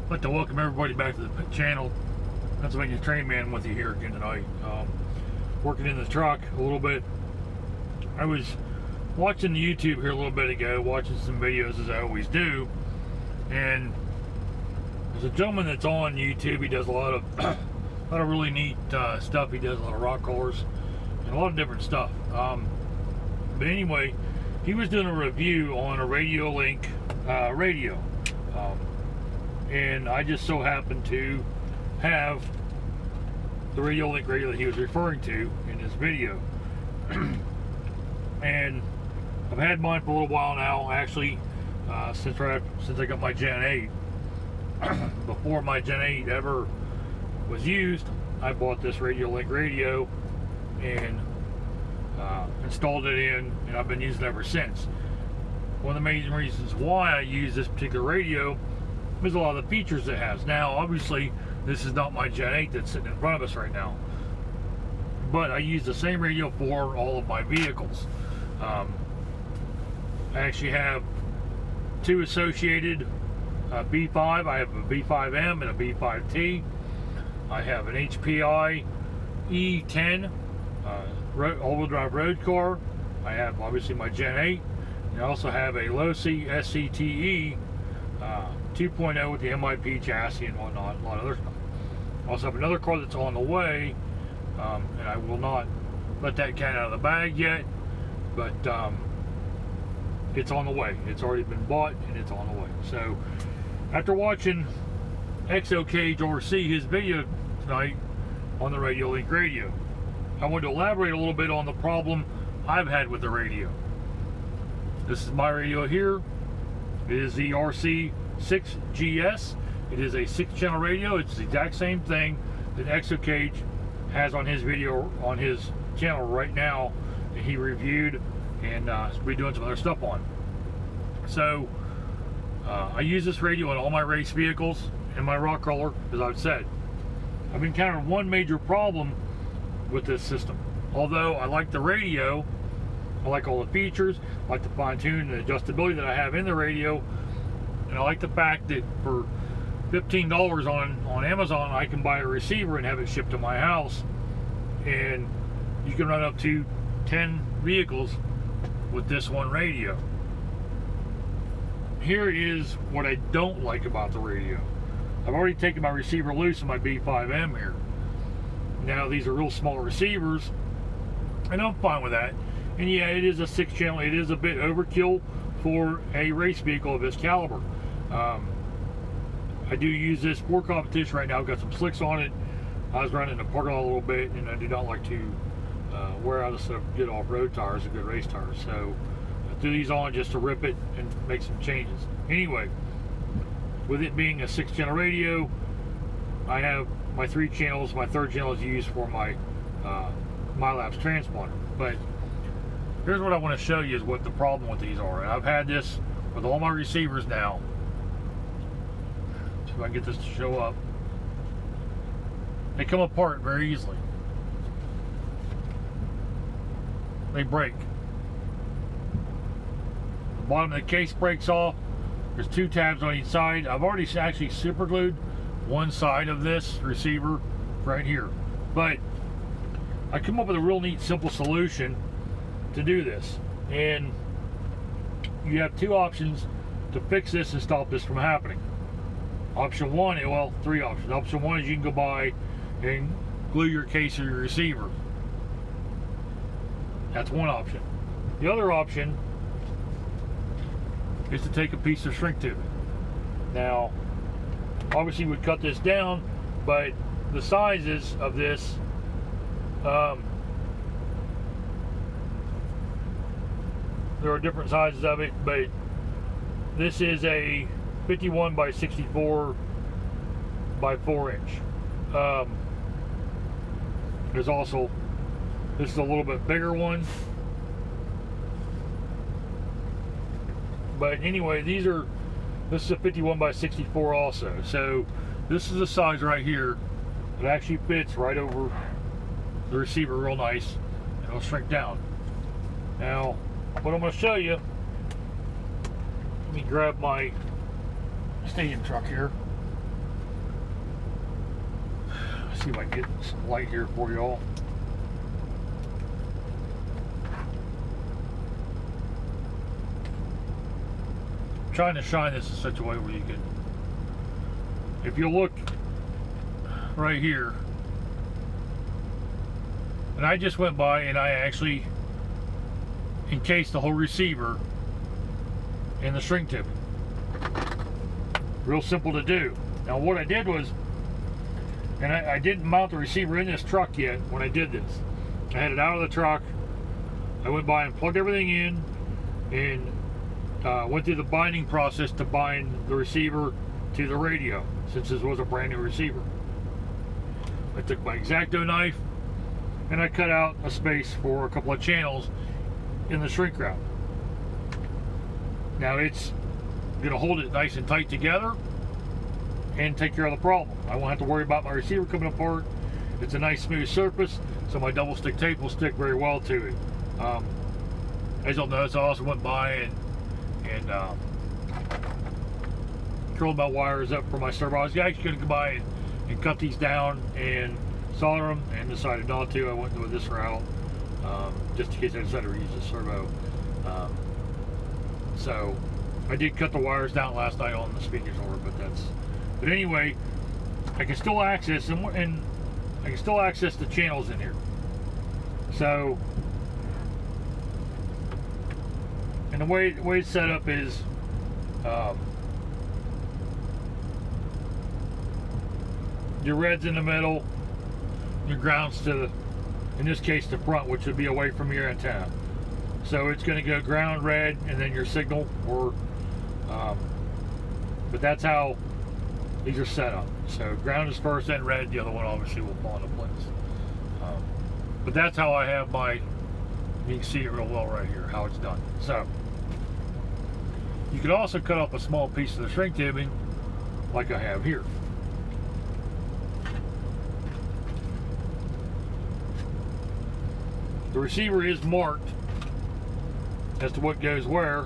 I'd like to welcome everybody back to the channel. Pennsylvania Train Man with you here again tonight. Working in the truck a little bit. I was watching the YouTube here a little bit ago, watching some videos as I always do, and there's a gentleman that's on YouTube. He does a lot of really neat stuff. He does a lot of rock crawlers and a lot of different stuff. But anyway, he was doing a review on a Radiolink radio. And I just so happened to have the Radiolink radio that he was referring to in his video. And I've had mine for a little while now, actually, since I got my Gen 8. Before my Gen 8 ever was used, I bought this Radiolink radio and installed it in, and I've been using it ever since. One of the main reasons why I use this particular radio is a lot of the features it has. Now, obviously, this is not my Gen 8 that's sitting in front of us right now, but I use the same radio for all of my vehicles. I actually have two associated B5. I have a B5M and a B5T. I have an HPI E10 all-wheel drive road car. I have obviously my Gen 8. And I also have a Losi SCTE 2.0 with the MIP chassis and whatnot, a lot of other stuff. I also have another car that's on the way, and I will not let that cat out of the bag yet, but it's on the way. It's already been bought and it's on the way. So after watching XOCage RC, his video tonight on the Radiolink radio, I want to elaborate a little bit on the problem I've had with the radio. This is my radio here. It is the RC6GS. It is a 6-channel radio. It's the exact same thing that XOCage has on his video on his channel right now that he reviewed and we're doing some other stuff on. So I use this radio on all my race vehicles and my rock crawler, as I've said. I've encountered one major problem with this system. Although I like the radio, I like all the features, I like the fine-tune and adjustability that I have in the radio, and I like the fact that for $15 on Amazon I can buy a receiver and have it shipped to my house, and you can run up to 10 vehicles with this one radio. Here is what I don't like about the radio. I've already taken my receiver loose in my B5M here. Now these are real small receivers, and I'm fine with that. And yeah, it is a 6-channel. It is a bit overkill for a race vehicle of this caliber. I do use this for competition right now. I've got some slicks on it. I was running in the parking lot a little bit, and I do not like to wear out some good off-road tires, a good race tires. So I threw these on just to rip it and make some changes. Anyway, with it being a 6-channel radio, I have my 3 channels. My 3rd channel is used for my MyLapse transponder. But here's what I want to show you is what the problem with these are. And I've had this with all my receivers now. See if I can get this to show up. They come apart very easily. They break. The bottom of the case breaks off. There's 2 tabs on each side. I've already actually super glued one side of this receiver right here. But I come up with a real neat, simple solution to do this. And you have 2 options to fix this and stop this from happening. Option 1, well, 3 options. Option 1 is you can go by and glue your case or your receiver. That's one option. The other option is to take a piece of shrink tube. Now, obviously we'd cut this down, but the sizes of this, there are different sizes of it, but this is a 51 by 64 by 4 inch. There's also, this is a little bit bigger one. But anyway, this is a 51 by 64 also. So this is the size right here. It actually fits right over the receiver real nice, and it'll shrink down. Now, what I'm going to show you, let me grab my stadium truck here. See if I can get some light here for y'all. Trying to shine this in such a way where you can, if you look right here, and I just went by and I actually encased the whole receiver in the shrink tip. Real simple to do. Now what I did was, and I didn't mount the receiver in this truck yet when I did this. I had it out of the truck. I went by and plugged everything in and went through the binding process to bind the receiver to the radio, since this was a brand new receiver. I took my X-Acto knife and I cut out a space for a couple of channels in the shrink wrap. Now it's going to hold it nice and tight together and take care of the problem. I won't have to worry about my receiver coming apart. It's a nice smooth surface, so my double stick tape will stick very well to it. As you'll notice, I also went by and curled my wires up for my servo. I was actually going to go by and cut these down and solder them, and decided not to. I went with this route just in case I decided to use the servo. So I did cut the wires down last night on the speakers over, but anyway, I can still access them, and I can still access the channels in here. So, and the way it's set up is your red's in the middle, your ground's to, in this case, the front, which would be away from your antenna. So it's going to go ground, red, and then your signal, or but that's how these are set up. So ground is first, then red, the other one obviously will fall into place. But that's how I have my, you can see it real well right here, how it's done. So you could also cut off a small piece of the shrink tipping like I have here. The receiver is marked as to what goes where.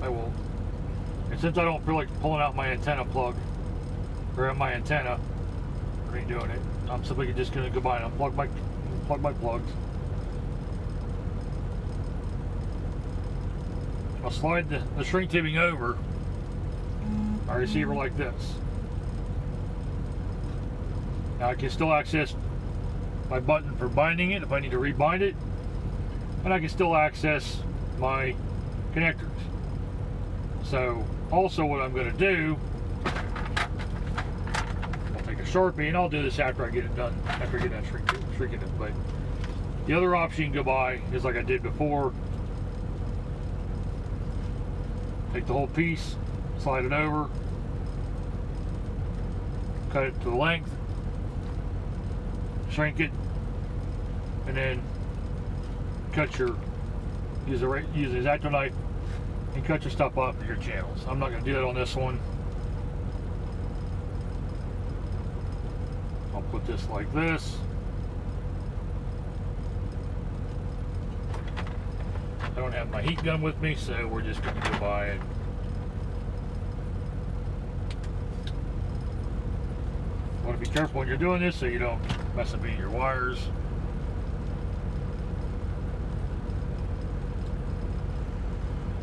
I will, and since I don't feel like pulling out my antenna plug, or my antenna, I ain't doing it. I'm simply just going to go by and unplug my plugs. I'll slide the shrink tipping over my receiver like this. Now I can still access my button for binding it if I need to rebind it, and I can still access my connectors. So also what I'm going to do, I'll take a Sharpie, and I'll do this after I get it done, after I get that shrinking it. But the other option you can go by is like I did before. Take the whole piece, slide it over, cut it to the length, shrink it, and then cut your, use the X-Acto knife and cut your stuff up for your channels. I'm not going to do that on this one. I'll put this like this. I don't have my heat gun with me, so we're just going to go by and want to be careful when you're doing this so you don't mess up any of your wires.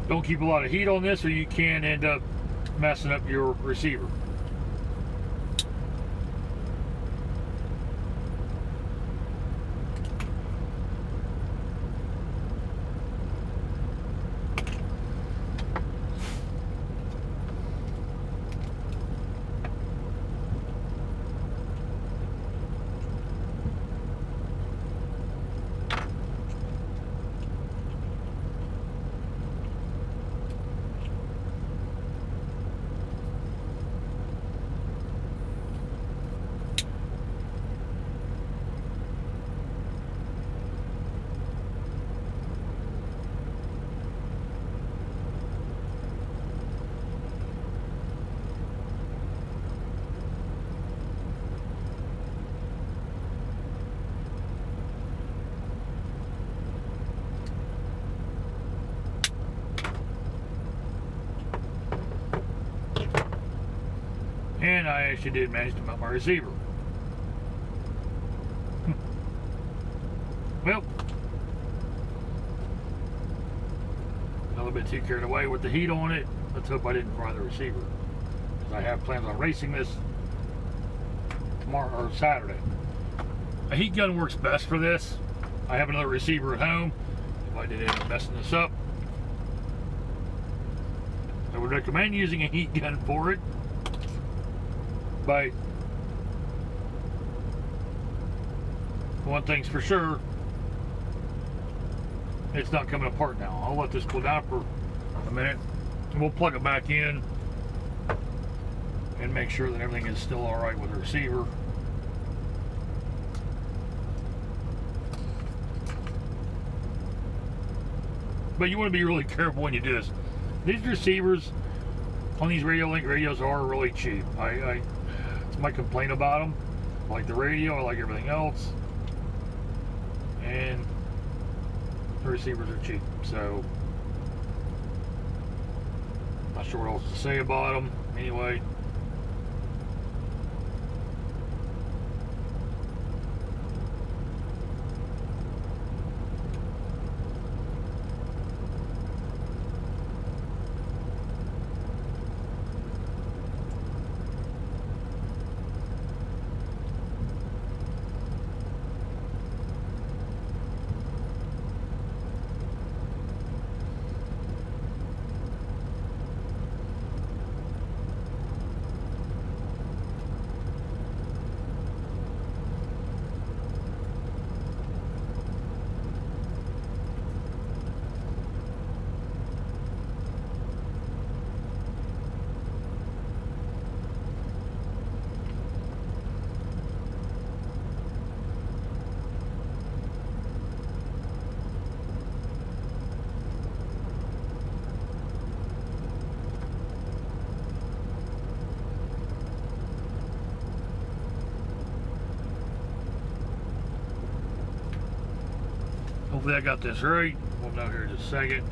Don't keep a lot of heat on this or you can end up messing up your receiver. and I actually did manage to mount my receiver. Well, a little bit too carried away with the heat on it. Let's hope I didn't fry the receiver, because I have plans on racing this tomorrow or Saturday. A heat gun works best for this. I have another receiver at home. If I did end up messing this up, I would recommend using a heat gun for it. But one thing's for sure, it's not coming apart now. I'll let this cool down for a minute, and we'll plug it back in and make sure that everything is still all right with the receiver. But you want to be really careful when you do this. These receivers on these Radiolink radios are really cheap. It's my complaint about them. I like the radio, I like everything else, and the receivers are cheap. So, not sure what else to say about them. Anyway, hopefully I got this right. We'll know here in just a second.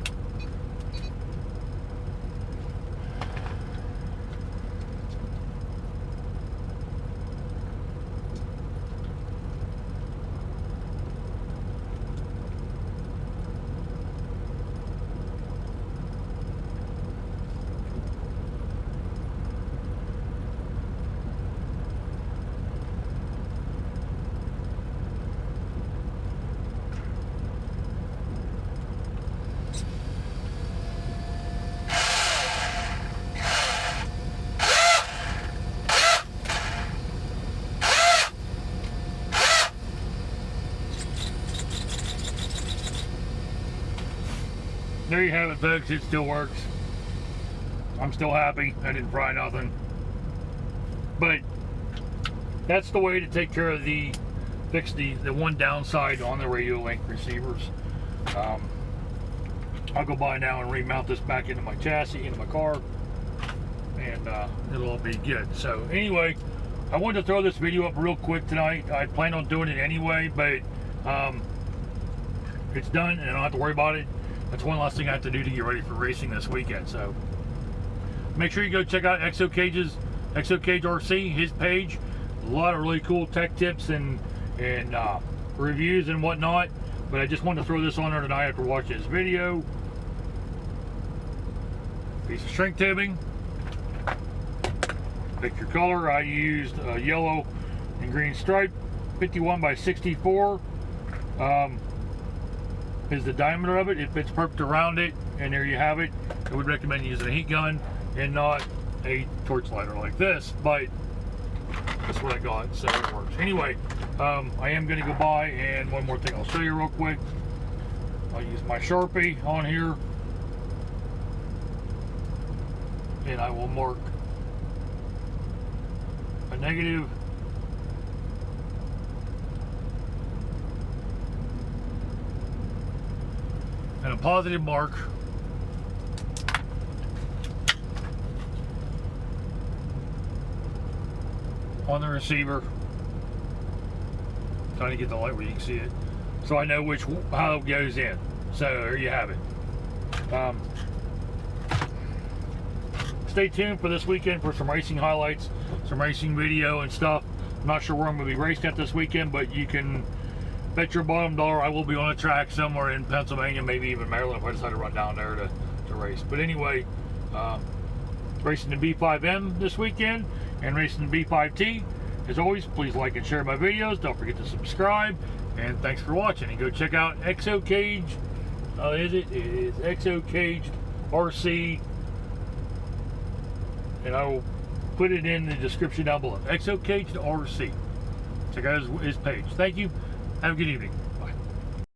There you have it, folks. It still works. I'm still happy. I didn't fry nothing. But that's the way to take care of fix the one downside on the Radiolink receivers. I'll go by now and remount this back into my chassis, into my car, and it'll all be good. So anyway, I wanted to throw this video up real quick tonight. I planned on doing it anyway, but it's done and I don't have to worry about it. That's one last thing I have to do to get ready for racing this weekend. So make sure you go check out Cage RC, his page. A lot of really cool tech tips and reviews and whatnot. But I just wanted to throw this on there tonight after watching this video. Piece of shrink tipping. Pick your color. I used yellow and green stripe, 51 by 64. Is the diameter of it. It fits perfect around it, and there you have it. I would recommend using a heat gun and not a torch lighter like this, but that's what I got, so it works. Anyway, I am going to go by, and one more thing I'll show you real quick. I'll use my Sharpie on here, and I will mark a negative, and a positive mark on the receiver. Trying to get the light where you can see it, so I know how it goes in. So there you have it. Stay stay tuned for this weekend for some racing highlights, some racing video and stuff. I'm not sure where I'm going to be racing at this weekend, but you can bet your bottom dollar I will be on a track somewhere in Pennsylvania, maybe even Maryland if I decide to run down there to race. But anyway, racing the B5M this weekend and racing the B5T. As always, please like and share my videos. Don't forget to subscribe. And thanks for watching. And go check out XOCage. It is XOCage RC. And I will put it in the description down below. XOCage RC. Check out his page. Thank you. Have a good evening.